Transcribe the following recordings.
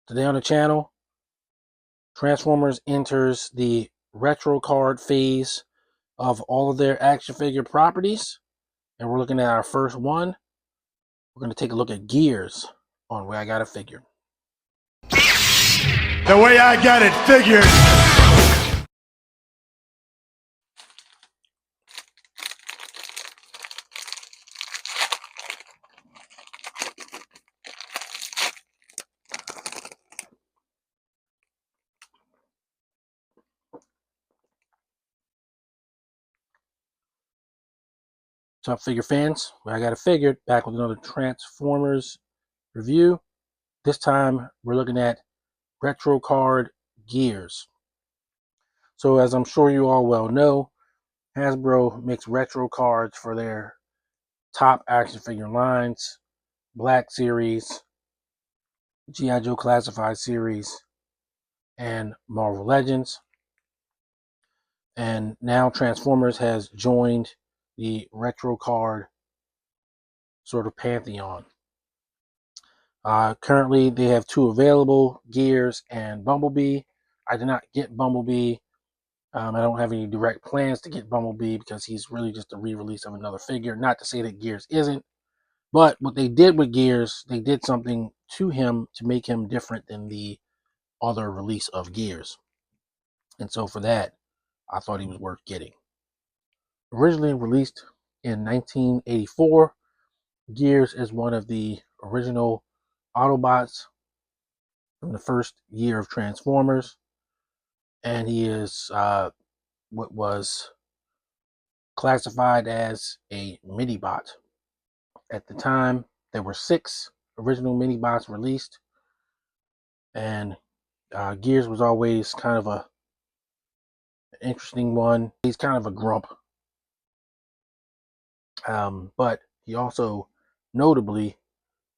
Today on the channel, Transformers enters the retro card phase of all of their action figure properties, and we're looking at our first one. We're going to take a look at Gears on Way I Got It Figured. The Way I Got It Figured. What's up, figure fans? Way I Got It Figured, back with another Transformers review. This time, we're looking at retro card Gears. So, as I'm sure you all well know, Hasbro makes retro cards for their top action figure lines, Black Series, G.I. Joe Classified Series, and Marvel Legends. And now Transformers has joined the retro card sort of pantheon. Currently, they have two available, Gears and Bumblebee. I did not get Bumblebee. I don't have any direct plans to get Bumblebee because he's really just a re-release of another figure. Not to say that Gears isn't, but what they did with Gears, they did something to him to make him different than the other release of Gears. And so for that, I thought he was worth getting. Originally released in 1984, Gears is one of the original Autobots from the first year of Transformers, and he is what was classified as a mini-bot. At the time, there were 6 original mini-bots released, and Gears was always kind of an interesting one. He's kind of a grump, but he also notably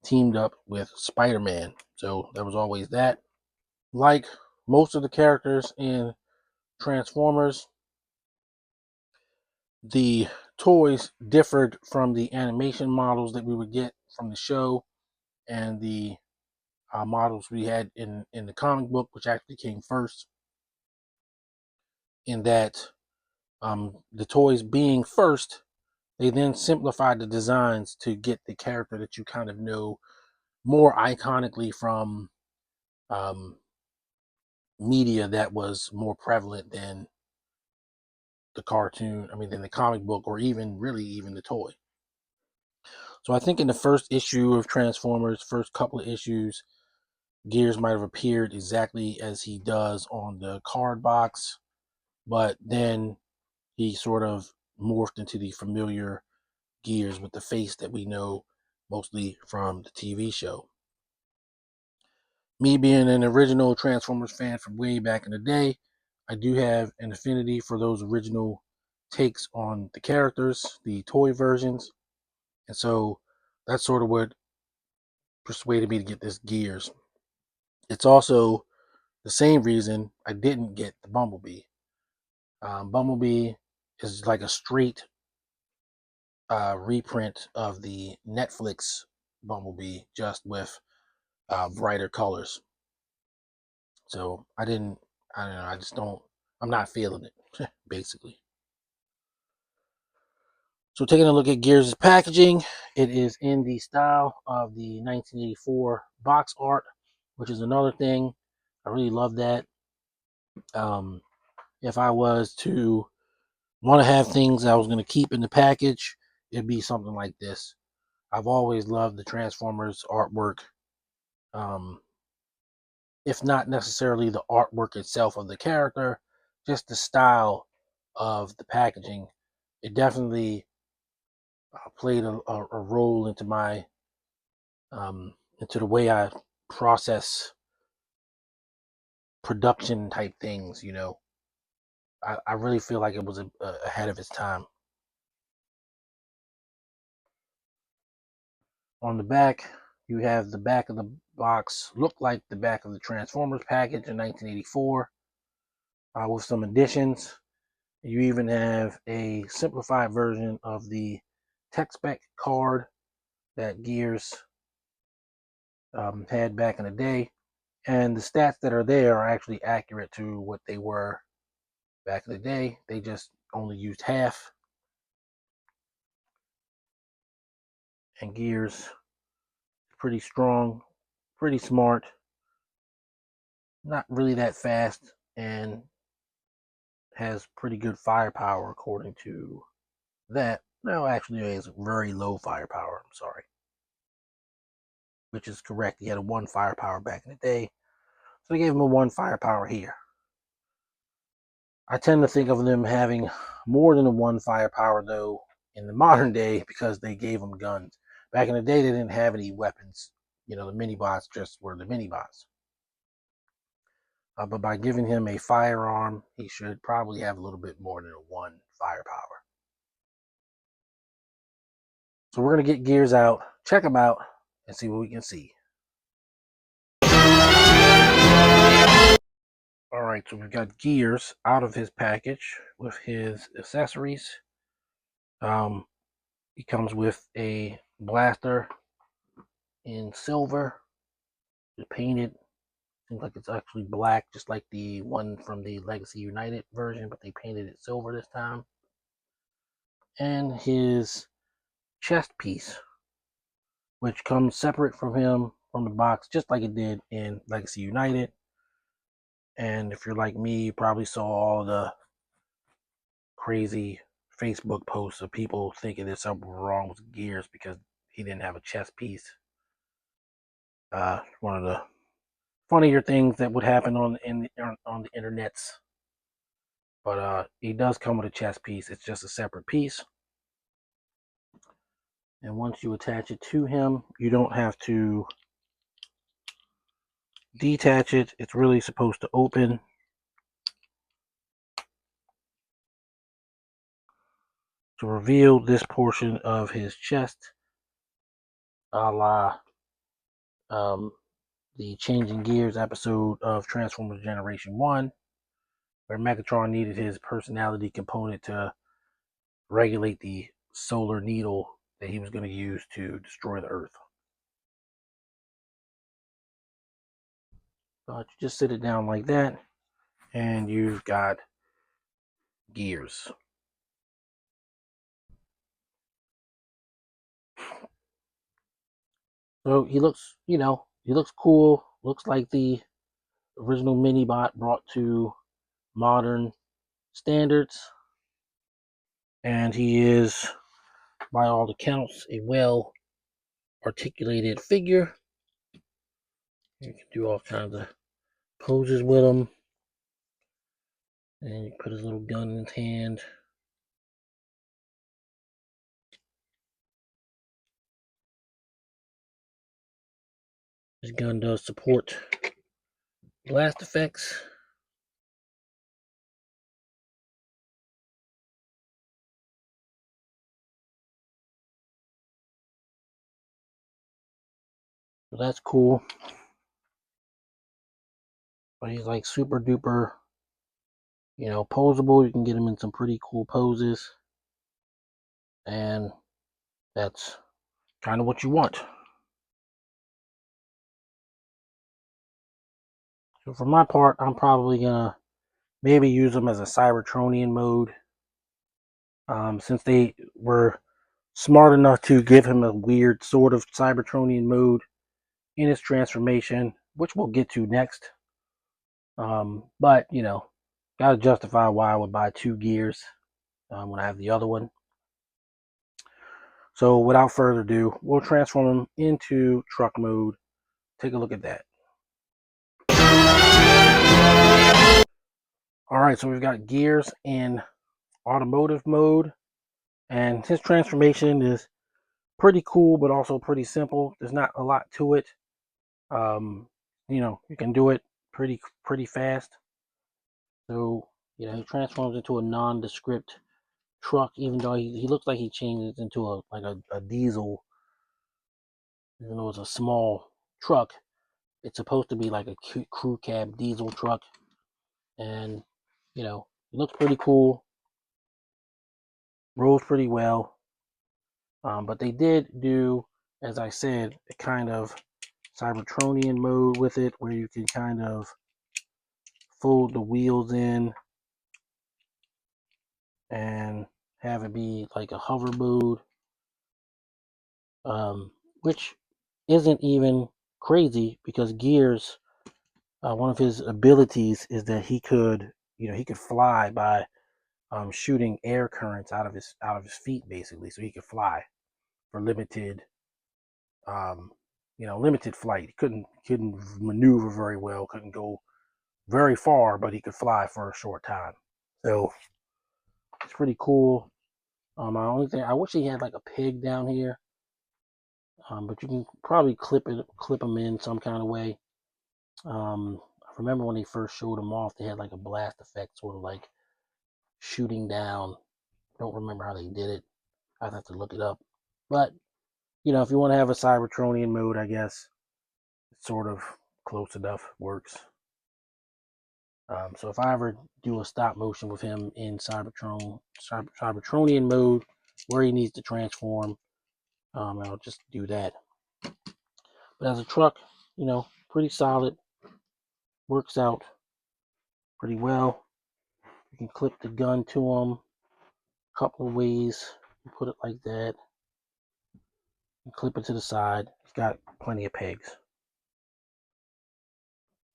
teamed up with Spider-Man, so there was always that. Like most of the characters in Transformers, the toys differed from the animation models that we would get from the show and the models we had in the comic book, which actually came first, in that the toys being first, they then simplified the designs to get the character that you kind of know more iconically from media that was more prevalent than the cartoon, than the comic book, or even the toy. So I think in the first issue of Transformers, first couple of issues, Gears might have appeared exactly as he does on the card box, but then he sort of morphed into the familiar Gears with the face that we know mostly from the TV show. Me being an original Transformers fan from way back in the day, I do have an affinity for those original takes on the characters, the toy versions. And so that's sort of what persuaded me to get this Gears. It's also the same reason I didn't get the Bumblebee. Bumblebee is like a straight reprint of the Netflix Bumblebee, just with brighter colors. So I don't know, I'm not feeling it, basically. So taking a look at Gears' packaging, it is in the style of the 1984 box art, which is another thing. I really love that. If I was to want to have things I was going to keep in the package, it'd be something like this. I've always loved the Transformers artwork. If not necessarily the artwork itself of the character, just the style of the packaging. It definitely played a role into my into the way I process production type things. I really feel like it was ahead of its time. On the back, you have the back of the box look like the back of the Transformers package in 1984, with some additions. You even have a simplified version of the tech spec card that Gears had back in the day. And the stats that are there are actually accurate to what they were back in the day. They just only used half. And Gears, pretty strong, pretty smart, not really that fast, and has pretty good firepower according to that. No, actually, he has very low firepower. I'm sorry. Which is correct. He had a 1 firepower back in the day. So they gave him a 1 firepower here. I tend to think of them having more than a 1 firepower, though, in the modern day because they gave him guns. Back in the day, they didn't have any weapons. You know, the mini-bots just were the mini-bots. But by giving him a firearm, he should probably have a little bit more than a 1 firepower. So we're going to get Gears out, check him out, and see what we can see. All right, so we've got Gears out of his package with his accessories. He comes with a blaster in silver, painted. Seems like it's actually black, just like the one from the Legacy United version, but they painted it silver this time. And his chest piece, which comes separate from him from the box, just like it did in Legacy United. And if you're like me, you probably saw all the crazy Facebook posts of people thinking there's something wrong with Gears because he didn't have a chest piece. One of the funnier things that would happen on the internets. But he does come with a chest piece. It's just a separate piece. And once you attach it to him, you don't have to detach it. It's really supposed to open. To reveal this portion of his chest, a la the Changing Gears episode of Transformers Generation 1, where Megatron needed his personality component to regulate the solar needle that he was going to use to destroy the Earth. But you just sit it down like that, and you've got Gears. So he looks, he looks cool. Looks like the original Minibot brought to modern standards. And he is, by all accounts, a well articulated figure. You can do all kinds of poses with him. And you put his little gun in his hand. His gun does support blast effects. So that's cool. But he's like super duper, posable. You can get him in some pretty cool poses. And that's kind of what you want. So for my part, I'm probably gonna maybe use them as a Cybertronian mode. Since they were smart enough to give him a weird sort of Cybertronian mode in his transformation, which we'll get to next. But gotta justify why I would buy 2 Gears when I have the other one. So without further ado, we'll transform him into truck mode. Take a look at that. All right, so we've got Gears in automotive mode, and his transformation is pretty cool, but also pretty simple. There's not a lot to it. You can do it pretty fast. So he transforms into a nondescript truck, even though he looks like he changes into a diesel. Even though it's a small truck, it's supposed to be like a crew cab diesel truck, and it looks pretty cool, rolls pretty well. But they did do, as I said, a kind of Cybertronian mode with it, where you can kind of fold the wheels in and have it be like a hover mode, which isn't even crazy because Gears, one of his abilities is that he could fly by shooting air currents out of his feet, basically, so he could fly for limited limited flight. He couldn't maneuver very well, couldn't go very far, but he could fly for a short time. So it's pretty cool. My only thing, I wish he had like a pig down here, but you can probably clip him in some kind of way. I remember when they first showed him off, they had like a blast effect, sort of like shooting down. Don't remember how they did it. I'd have to look it up. But if you want to have a Cybertronian mode, I guess it's sort of close enough. Works. So if I ever do a stop motion with him in Cybertronian mode, where he needs to transform, I'll just do that. But as a truck, pretty solid. Works out pretty well. You can clip the gun to him a couple of ways. You put it like that. You clip it to the side. He's got plenty of pegs.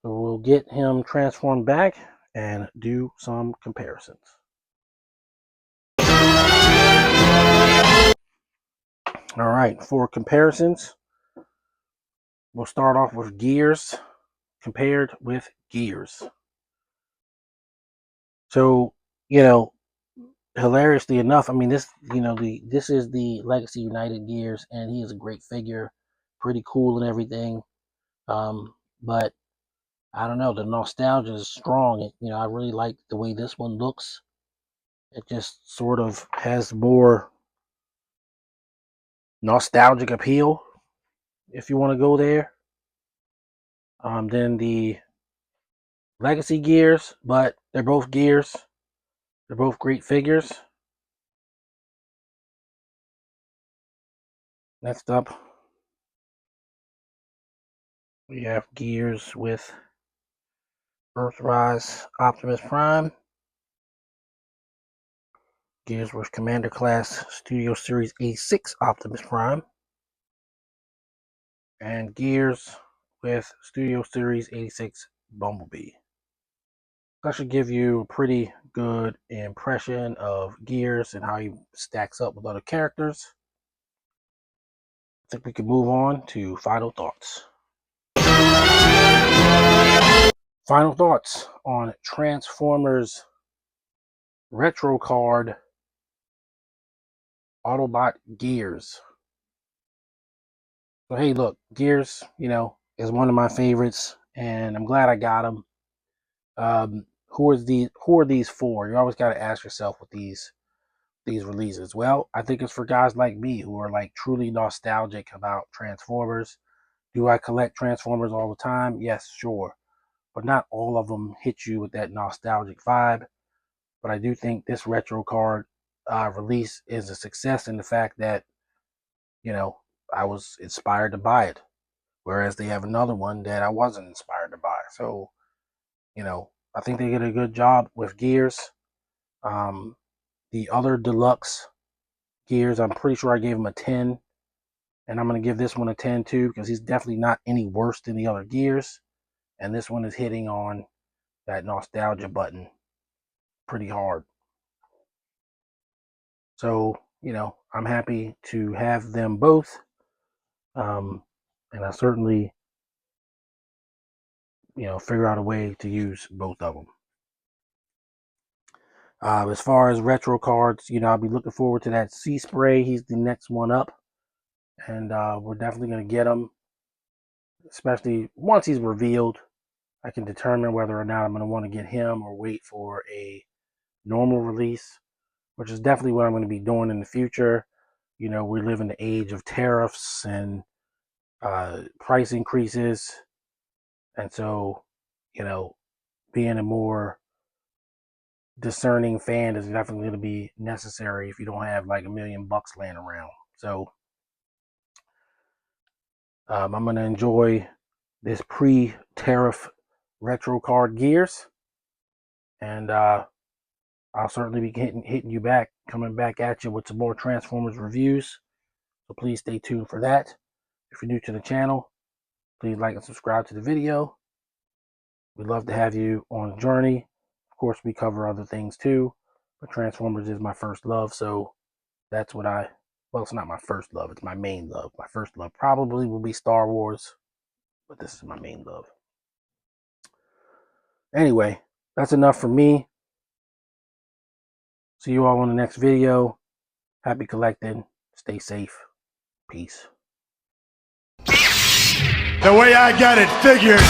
So we'll get him transformed back and do some comparisons. All right, for comparisons, we'll start off with Gears compared with Gears. So, hilariously enough, I mean, this is the Legacy United Gears, and he is a great figure, pretty cool and everything. But I don't know, the nostalgia is strong. I really like the way this one looks. It just sort of has more nostalgic appeal, if you want to go there, than the Legacy Gears. But they're both Gears. They're both great figures. Next up, we have Gears with Earthrise Optimus Prime. Gears with Commander Class Studio Series A6 Optimus Prime. And Gears with Studio Series 86 Bumblebee. That should give you a pretty good impression of Gears and how he stacks up with other characters. I think we can move on to final thoughts. Final thoughts on Transformers Retro Card Autobot Gears. So hey, look, Gears, is one of my favorites, and I'm glad I got him. Who are these for? You always got to ask yourself with these releases. Well, I think it's for guys like me who are like truly nostalgic about Transformers. Do I collect Transformers all the time? Yes, sure, but not all of them hit you with that nostalgic vibe. But I do think this retro card release is a success in the fact that I was inspired to buy it, whereas they have another one that I wasn't inspired to buy. So I think they did a good job with Gears. The other deluxe Gears, I'm pretty sure I gave him a 10, and I'm going to give this one a 10 too, because he's definitely not any worse than the other Gears, and this one is hitting on that nostalgia button pretty hard. So I'm happy to have them both, and I certainly figure out a way to use both of them. As far as retro cards, I'll be looking forward to that Sea Spray. He's the next one up, and we're definitely going to get him, especially once he's revealed. I can determine whether or not I'm going to want to get him or wait for a normal release, which is definitely what I'm going to be doing in the future. We live in the age of tariffs and price increases, and so being a more discerning fan is definitely going to be necessary if you don't have like $1 million laying around. So I'm going to enjoy this pre-tariff retro card Gears, and I'll certainly be hitting you back, coming back at you with some more Transformers reviews. So please stay tuned for that. If you're new to the channel, please like and subscribe to the video. We'd love to have you on a journey. Of course, we cover other things too, but Transformers is my first love, so that's what well, it's not my first love, it's my main love. My first love probably will be Star Wars, but this is my main love. Anyway, that's enough for me. See you all on the next video. Happy collecting. Stay safe. Peace. The way I got it figured.